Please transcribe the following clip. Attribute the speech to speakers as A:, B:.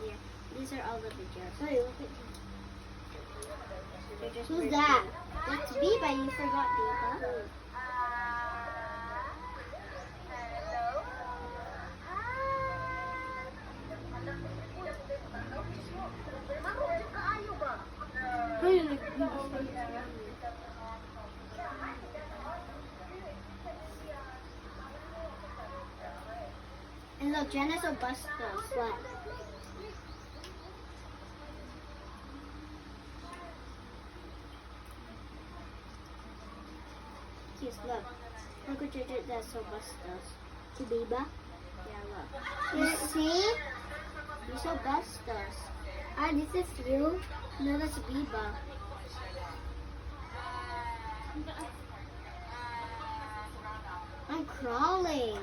A: Yeah, these are all the pictures.
B: Hey, look at
A: They're just
B: Who's
A: very
B: that?
A: cute.
B: That's Biba. You forgot Biba.
A: Hey, like, Biba's face.
B: And look, Janice Bustos. What?
A: Kiss, look. Look what you did. That's so Bustos.
B: To Biba?
A: Yeah, look.
B: Yeah, see?
A: You're so Bustos.
B: Ah, this is you.
A: No, that's Biba.
B: I'm crawling.